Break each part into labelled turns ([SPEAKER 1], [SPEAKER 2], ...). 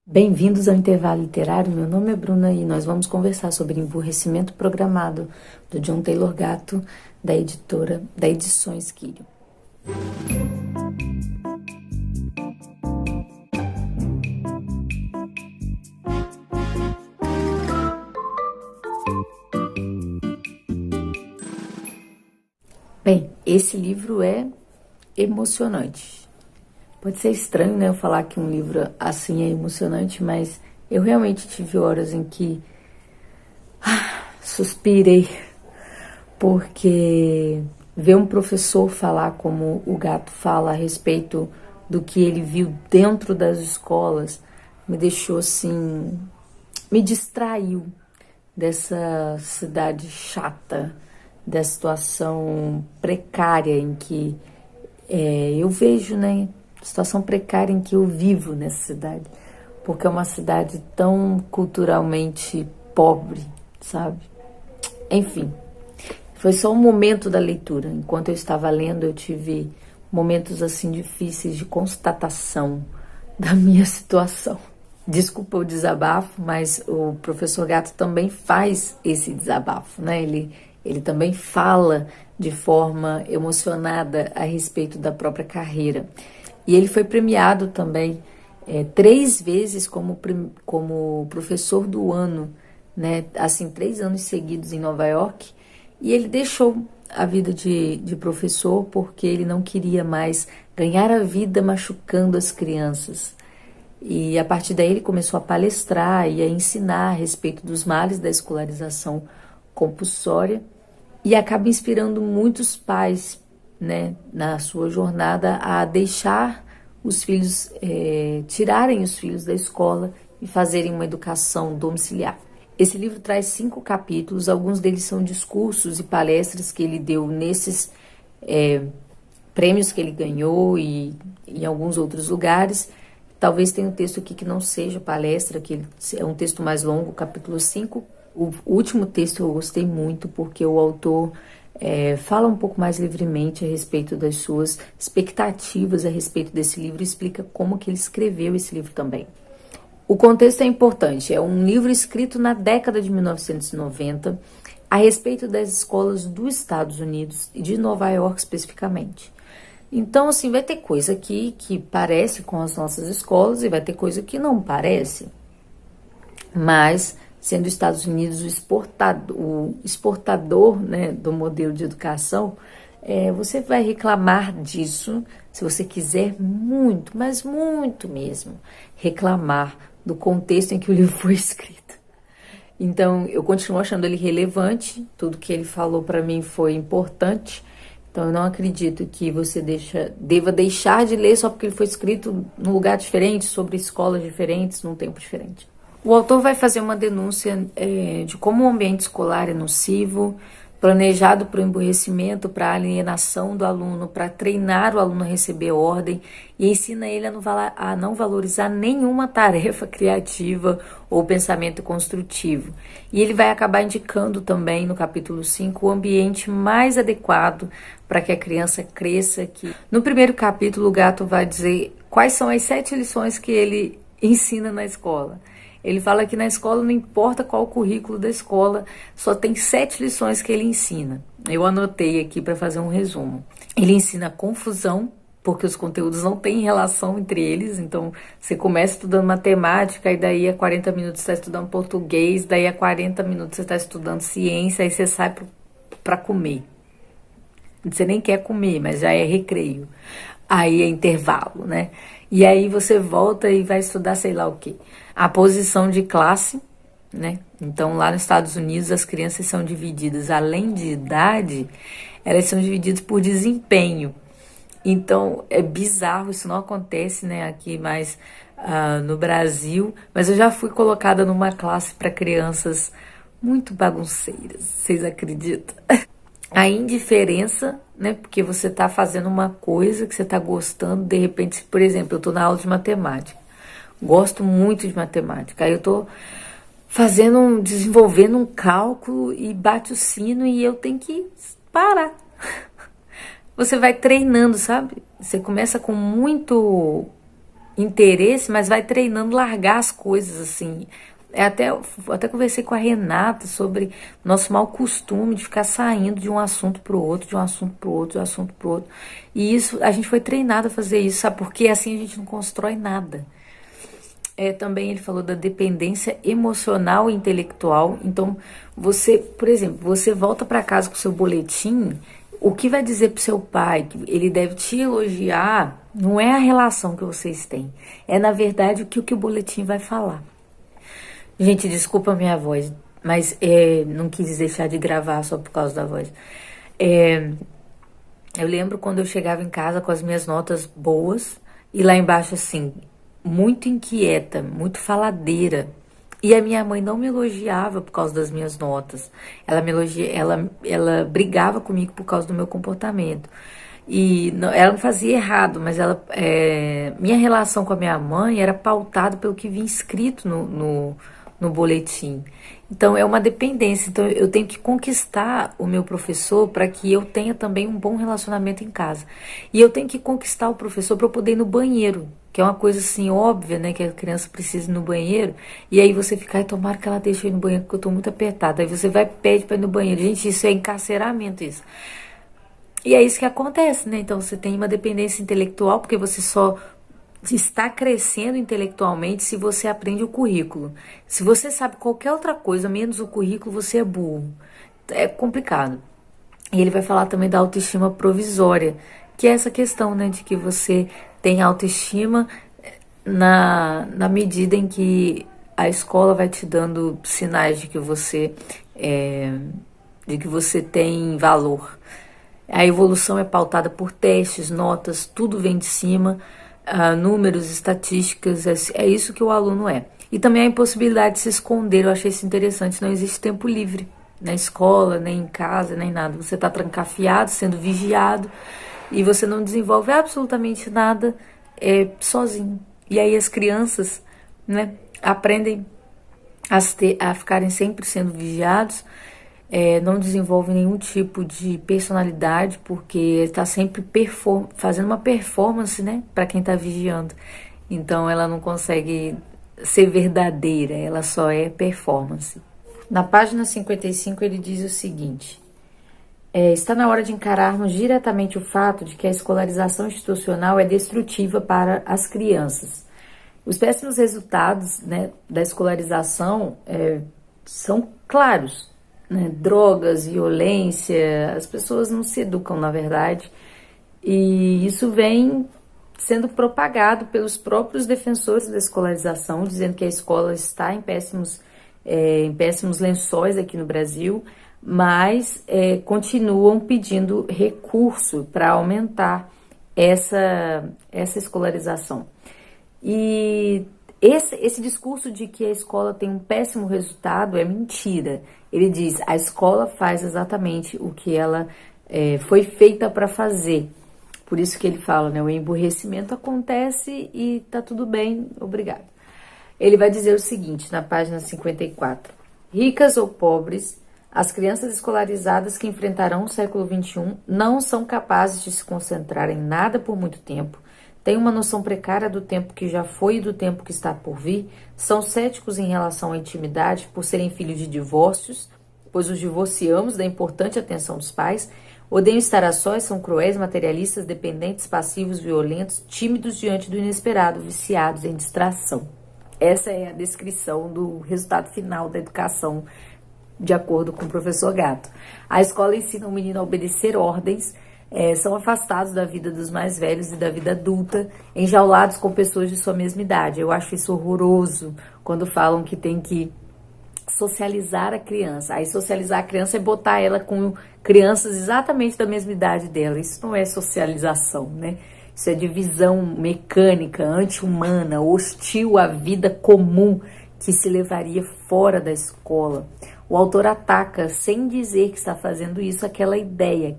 [SPEAKER 1] Bem-vindos ao Intervalo Literário. Meu nome é Bruna e nós vamos conversar sobre Emburrecimento Programado, do John Taylor Gatto, da editora da Edições Quírio. Bem, esse livro é emocionante. Pode ser estranho, né, eu falar que um livro assim é emocionante, mas eu realmente tive horas em que suspirei, porque ver um professor falar como o Gatto fala a respeito do que ele viu dentro das escolas me deixou assim, me distraiu dessa cidade chata, da situação precária em que eu vejo, né? Situação precária em que eu vivo nessa cidade, porque é uma cidade tão culturalmente pobre, sabe? Enfim, foi só um momento da leitura. Enquanto eu estava lendo, eu tive momentos assim difíceis de constatação da minha situação. Desculpa o desabafo, mas o professor Gatto também faz esse desabafo, né? Ele também fala de forma emocionada a respeito da própria carreira. E ele foi premiado também 3 vezes como professor do ano, né? Assim, 3 anos seguidos em Nova York. E ele deixou a vida de professor porque ele não queria mais ganhar a vida machucando as crianças. E a partir daí ele começou a palestrar e a ensinar a respeito dos males da escolarização compulsória e acaba inspirando muitos pais, né, na sua jornada a deixar os filhos, tirarem os filhos da escola e fazerem uma educação domiciliar. Esse livro traz 5 capítulos, alguns deles são discursos e palestras que ele deu nesses prêmios que ele ganhou e em alguns outros lugares. Talvez tenha um texto aqui que não seja palestra, que é um texto mais longo, capítulo 5. O último texto eu gostei muito, porque o autor fala um pouco mais livremente a respeito das suas expectativas a respeito desse livro e explica como que ele escreveu esse livro também. O contexto é importante, é um livro escrito na década de 1990 a respeito das escolas dos Estados Unidos e de Nova York especificamente. Então, assim, vai ter coisa aqui que parece com as nossas escolas e vai ter coisa que não parece. Mas, sendo os Estados Unidos o exportador, né, do modelo de educação, você vai reclamar disso se você quiser muito, mas muito mesmo, reclamar do contexto em que o livro foi escrito. Então, eu continuo achando ele relevante, tudo que ele falou para mim foi importante. Então, eu não acredito que você deva deixar de ler só porque ele foi escrito num lugar diferente, sobre escolas diferentes, num tempo diferente. O autor vai fazer uma denúncia de como o ambiente escolar é nocivo, planejado para o emburrecimento, para a alienação do aluno, para treinar o aluno a receber ordem e ensina ele a não valorizar nenhuma tarefa criativa ou pensamento construtivo. E ele vai acabar indicando também no capítulo 5 o ambiente mais adequado para que a criança cresça aqui. No primeiro capítulo, o Gatto vai dizer quais são as 7 lições que ele ensina na escola. Ele fala que na escola não importa qual o currículo da escola, só tem 7 lições que ele ensina. Eu anotei aqui para fazer um resumo. Ele ensina confusão, porque os conteúdos não têm relação entre eles, então você começa estudando matemática e daí a 40 minutos você está estudando português, daí a 40 minutos você está estudando ciência, aí você sai para comer. Você nem quer comer, mas já é recreio. Aí é intervalo, né? E aí você volta e vai estudar sei lá o quê. A posição de classe, né? Então, lá nos Estados Unidos, as crianças são divididas, além de idade, elas são divididas por desempenho. Então, é bizarro, isso não acontece, né, aqui mais no Brasil, mas eu já fui colocada numa classe para crianças muito bagunceiras, vocês acreditam? A indiferença, né, porque você está fazendo uma coisa que você está gostando, de repente, por exemplo, eu estou na aula de matemática, gosto muito de matemática, aí eu estou desenvolvendo um cálculo e bate o sino e eu tenho que parar. Você vai treinando, sabe? Você começa com muito interesse, mas vai treinando largar as coisas, assim. Até conversei com a Renata sobre nosso mau costume de ficar saindo de um assunto para o outro, de um assunto para o outro, de um assunto para o outro. E isso, a gente foi treinado a fazer isso, sabe? Porque assim a gente não constrói nada. Também ele falou da dependência emocional e intelectual. Então, você, por exemplo, você volta para casa com o seu boletim, o que vai dizer pro seu pai que ele deve te elogiar não é a relação que vocês têm, é na verdade o que o boletim vai falar. Gente, desculpa a minha voz, mas não quis deixar de gravar só por causa da voz. É, eu lembro quando eu chegava em casa com as minhas notas boas e lá embaixo assim, muito inquieta, muito faladeira. E a minha mãe não me elogiava por causa das minhas notas. Ela brigava comigo por causa do meu comportamento. E ela não fazia errado, mas minha relação com a minha mãe era pautada pelo que vinha escrito no boletim. Então é uma dependência. Então eu tenho que conquistar o meu professor para que eu tenha também um bom relacionamento em casa. E eu tenho que conquistar o professor para eu poder ir no banheiro, que é uma coisa assim óbvia, né, que a criança precisa ir no banheiro. E aí você fica, ai, tomara que ela deixe eu ir no banheiro porque eu tô muito apertada. Aí você vai e pede para ir no banheiro. Gente, isso é encarceramento, isso. E é isso que acontece, né? Então você tem uma dependência intelectual porque você só está crescendo intelectualmente se você aprende o currículo. Se você sabe qualquer outra coisa, menos o currículo, você é burro. É complicado. E ele vai falar também da autoestima provisória, que é essa questão, né, de que você tem autoestima na medida em que a escola vai te dando sinais de que você tem valor. A evolução é pautada por testes, notas, tudo vem de cima, números, estatísticas, é isso que o aluno é. E também a impossibilidade de se esconder, eu achei isso interessante, não existe tempo livre na escola, nem em casa, nem nada. Você está trancafiado, sendo vigiado, e você não desenvolve absolutamente nada sozinho. E aí as crianças, né, aprendem a ficarem sempre sendo vigiados, não desenvolve nenhum tipo de personalidade, porque está sempre fazendo uma performance, né, para quem está vigiando. Então ela não consegue ser verdadeira, ela só é performance. Na página 55 ele diz o seguinte: está na hora de encararmos diretamente o fato de que a escolarização institucional é destrutiva para as crianças. Os péssimos resultados, né, da escolarização são claros, né? Drogas, violência, as pessoas não se educam, na verdade, e isso vem sendo propagado pelos próprios defensores da escolarização, dizendo que a escola está em péssimos lençóis aqui no Brasil, mas continuam pedindo recurso para aumentar essa escolarização. E esse discurso de que a escola tem um péssimo resultado é mentira. Ele diz, a escola faz exatamente o que ela foi feita para fazer. Por isso que ele fala, né, o emburrecimento acontece e tá tudo bem, obrigado. Ele vai dizer o seguinte, na página 54. Ricas ou pobres, as crianças escolarizadas que enfrentarão o século XXI não são capazes de se concentrar em nada por muito tempo, têm uma noção precária do tempo que já foi e do tempo que está por vir, são céticos em relação à intimidade por serem filhos de divórcios, pois os divorciamos da importante atenção dos pais, odeiam estar a sós, são cruéis, materialistas, dependentes, passivos, violentos, tímidos diante do inesperado, viciados em distração. Essa é a descrição do resultado final da educação, de acordo com o professor Gatto. A escola ensina o menino a obedecer ordens, são afastados da vida dos mais velhos e da vida adulta, enjaulados com pessoas de sua mesma idade. Eu acho isso horroroso, quando falam que tem que socializar a criança. Aí socializar a criança é botar ela com crianças exatamente da mesma idade dela. Isso não é socialização, né? Isso é divisão mecânica, anti-humana, hostil à vida comum que se levaria fora da escola. O autor ataca, sem dizer que está fazendo isso, aquela ideia,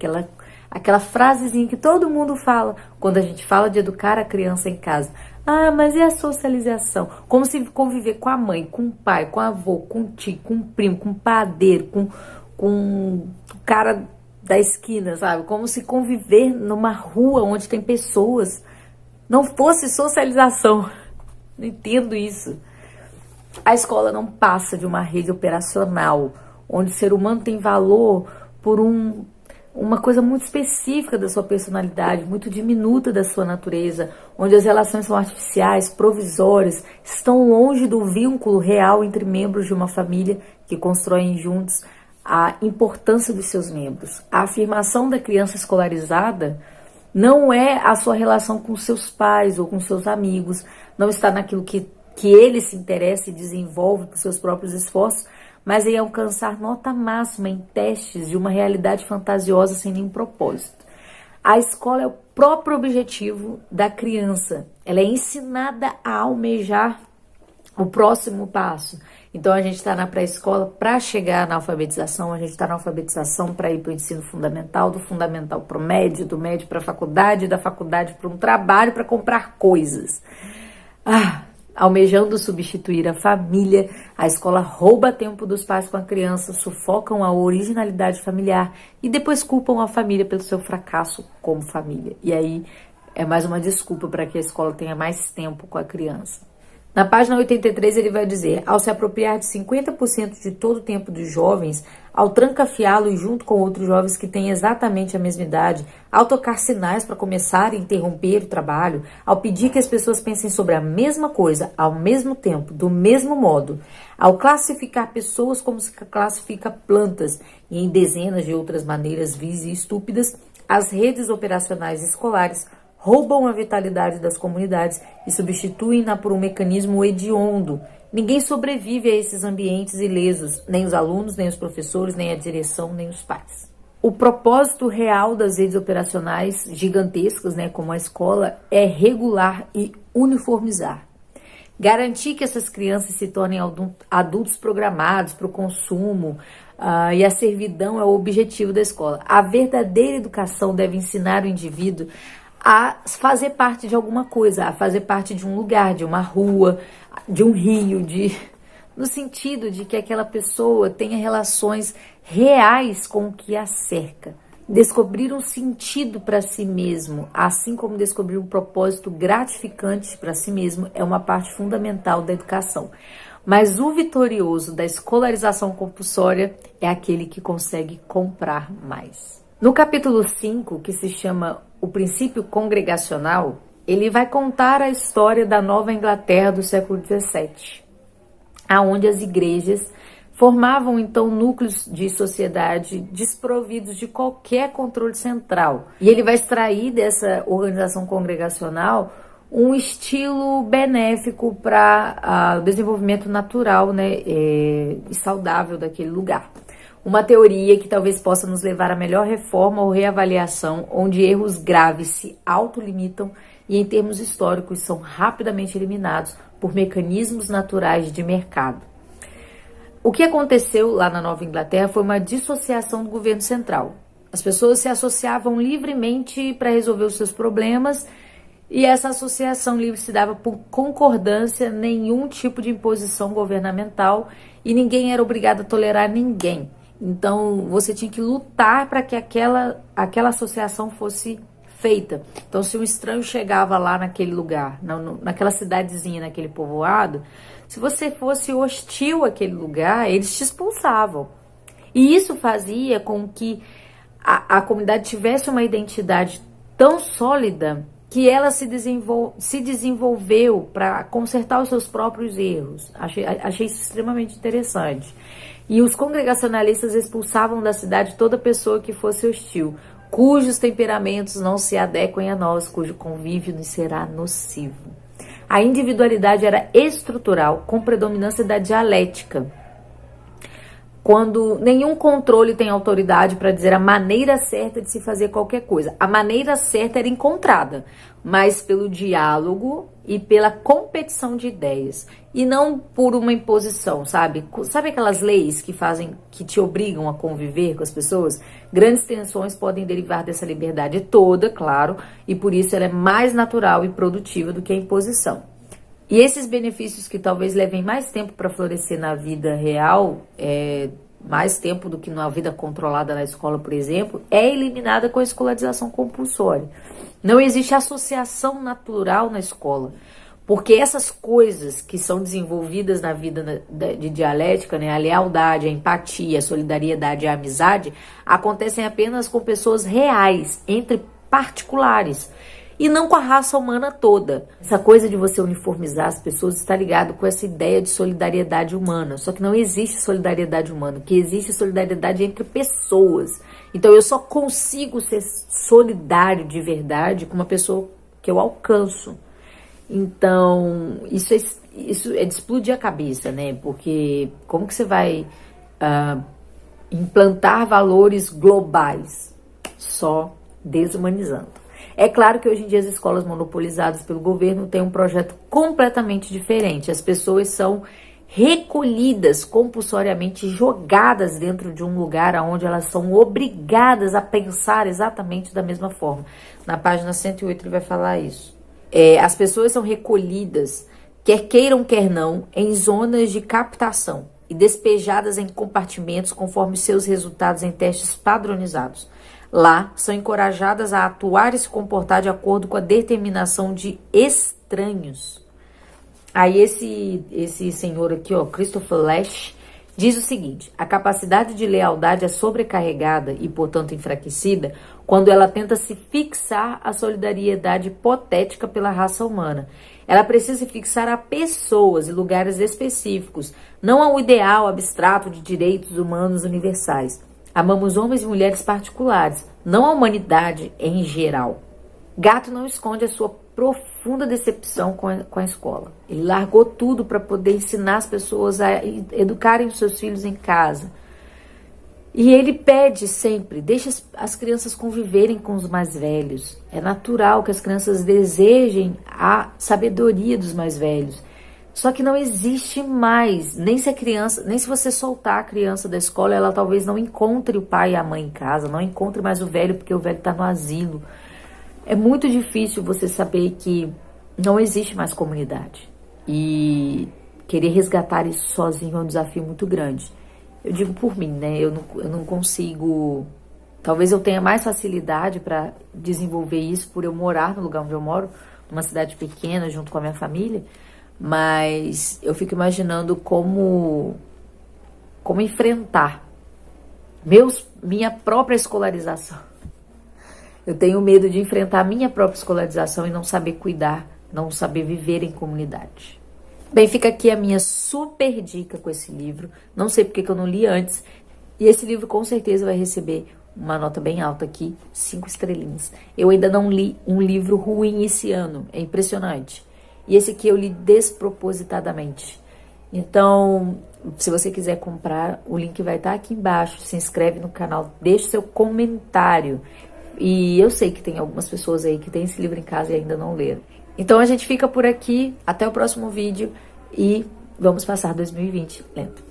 [SPEAKER 1] aquela frasezinha que todo mundo fala quando a gente fala de educar a criança em casa. Ah, mas e a socialização? Como se conviver com a mãe, com o pai, com o avô, com o tio, com o primo, com o padeiro, com o cara da esquina, sabe? Como se conviver numa rua onde tem pessoas. não fosse socialização. Não entendo isso. A escola não passa de uma rede operacional, onde o ser humano tem valor por uma coisa muito específica da sua personalidade, muito diminuta da sua natureza, onde as relações são artificiais, provisórias, estão longe do vínculo real entre membros de uma família que constroem juntos a importância dos seus membros. A afirmação da criança escolarizada não é a sua relação com seus pais ou com seus amigos, não está naquilo que ele se interessa e desenvolve por seus próprios esforços, mas em alcançar nota máxima em testes de uma realidade fantasiosa sem nenhum propósito. A escola é o próprio objetivo da criança. Ela é ensinada a almejar o próximo passo. Então a gente está na pré-escola para chegar na alfabetização, a gente está na alfabetização para ir para o ensino fundamental, do fundamental para o médio, do médio para a faculdade, da faculdade para um trabalho, para comprar coisas. Almejando substituir a família, a escola rouba tempo dos pais com a criança, sufocam a originalidade familiar e depois culpam a família pelo seu fracasso como família. E aí é mais uma desculpa para que a escola tenha mais tempo com a criança. Na página 83 ele vai dizer: ao se apropriar de 50% de todo o tempo dos jovens, ao trancafiá-los junto com outros jovens que têm exatamente a mesma idade, ao tocar sinais para começar e interromper o trabalho, ao pedir que as pessoas pensem sobre a mesma coisa, ao mesmo tempo, do mesmo modo, ao classificar pessoas como se classifica plantas e em dezenas de outras maneiras vis e estúpidas, as redes operacionais escolares roubam a vitalidade das comunidades e substituem-na por um mecanismo hediondo. Ninguém sobrevive a esses ambientes ilesos, nem os alunos, nem os professores, nem a direção, nem os pais. O propósito real das redes operacionais gigantescas, como a escola, é regular e uniformizar. Garantir que essas crianças se tornem adultos programados para o consumo, e a servidão é o objetivo da escola. A verdadeira educação deve ensinar o indivíduo a fazer parte de alguma coisa, a fazer parte de um lugar, de uma rua, de um rio, no sentido de que aquela pessoa tenha relações reais com o que a cerca. Descobrir um sentido para si mesmo, assim como descobrir um propósito gratificante para si mesmo, é uma parte fundamental da educação. Mas o vitorioso da escolarização compulsória é aquele que consegue comprar mais. No capítulo 5, que se chama O Princípio Congregacional, ele vai contar a história da Nova Inglaterra do século XVII, aonde as igrejas formavam então núcleos de sociedade desprovidos de qualquer controle central. E ele vai extrair dessa organização congregacional um estilo benéfico para o desenvolvimento natural, e saudável daquele lugar. Uma teoria que talvez possa nos levar à melhor reforma ou reavaliação, onde erros graves se autolimitam e, em termos históricos, são rapidamente eliminados por mecanismos naturais de mercado. O que aconteceu lá na Nova Inglaterra foi uma dissociação do governo central. As pessoas se associavam livremente para resolver os seus problemas e essa associação livre se dava por concordância, nenhum tipo de imposição governamental e ninguém era obrigado a tolerar ninguém. Então, você tinha que lutar para que aquela associação fosse feita. Então, se um estranho chegava lá naquele lugar, naquela cidadezinha, naquele povoado, se você fosse hostil àquele lugar, eles te expulsavam. E isso fazia com que a comunidade tivesse uma identidade tão sólida que ela se desenvolveu para consertar os seus próprios erros. Achei isso extremamente interessante. E os congregacionalistas expulsavam da cidade toda pessoa que fosse hostil, cujos temperamentos não se adequem a nós, cujo convívio nos será nocivo. A individualidade era estrutural, com predominância da dialética, quando nenhum controle tem autoridade para dizer a maneira certa de se fazer qualquer coisa. A maneira certa era encontrada, mas pelo diálogo e pela competição de ideias, e não por uma imposição, sabe? Sabe aquelas leis que te obrigam a conviver com as pessoas? Grandes tensões podem derivar dessa liberdade toda, claro, e por isso ela é mais natural e produtiva do que a imposição. E esses benefícios que talvez levem mais tempo para florescer na vida real, mais tempo do que na vida controlada na escola, por exemplo, é eliminada com a escolarização compulsória. Não existe associação natural na escola. Porque essas coisas que são desenvolvidas na vida de dialética, né, a lealdade, a empatia, a solidariedade e a amizade, acontecem apenas com pessoas reais, entre particulares, e não com a raça humana toda. Essa coisa de você uniformizar as pessoas está ligado com essa ideia de solidariedade humana. Só que não existe solidariedade humana, o que existe é solidariedade entre pessoas. Então eu só consigo ser solidário de verdade com uma pessoa que eu alcanço. Então, isso é de explodir a cabeça, né? Porque como que você vai implantar valores globais só desumanizando? É claro que hoje em dia as escolas monopolizadas pelo governo têm um projeto completamente diferente. As pessoas são recolhidas compulsoriamente, jogadas dentro de um lugar onde elas são obrigadas a pensar exatamente da mesma forma. Na página 108 ele vai falar isso. As pessoas são recolhidas, quer queiram, quer não, em zonas de captação e despejadas em compartimentos conforme seus resultados em testes padronizados. Lá, são encorajadas a atuar e se comportar de acordo com a determinação de estranhos. Aí esse senhor aqui, ó, Christopher Lasch, diz o seguinte: a capacidade de lealdade é sobrecarregada e, portanto, enfraquecida quando ela tenta se fixar a solidariedade hipotética pela raça humana. Ela precisa se fixar a pessoas e lugares específicos, não ao ideal abstrato de direitos humanos universais. Amamos homens e mulheres particulares, não a humanidade em geral. Gato não esconde a sua profunda decepção com a escola. Ele largou tudo para poder ensinar as pessoas a educarem os seus filhos em casa. E ele pede sempre, deixa as crianças conviverem com os mais velhos. É natural que as crianças desejem a sabedoria dos mais velhos. Só que não existe mais, nem se você soltar a criança da escola, ela talvez não encontre o pai e a mãe em casa, não encontre mais o velho porque o velho está no asilo. É muito difícil você saber que não existe mais comunidade. E querer resgatar isso sozinho é um desafio muito grande. Eu digo por mim, né? Eu não consigo... Talvez eu tenha mais facilidade para desenvolver isso por eu morar no lugar onde eu moro, numa cidade pequena, junto com a minha família. Mas eu fico imaginando como enfrentar minha própria escolarização. Eu tenho medo de enfrentar a minha própria escolarização e não saber cuidar, não saber viver em comunidade. Bem, fica aqui a minha super dica com esse livro. Não sei porque que eu não li antes. E esse livro com certeza vai receber uma nota bem alta aqui, 5 estrelinhas. Eu ainda não li um livro ruim esse ano, é impressionante. E esse aqui eu li despropositadamente. Então, se você quiser comprar, o link vai estar aqui embaixo. Se inscreve no canal, deixa seu comentário. E eu sei que tem algumas pessoas aí que têm esse livro em casa e ainda não leram. Então a gente fica por aqui, até o próximo vídeo e vamos passar 2020 lento.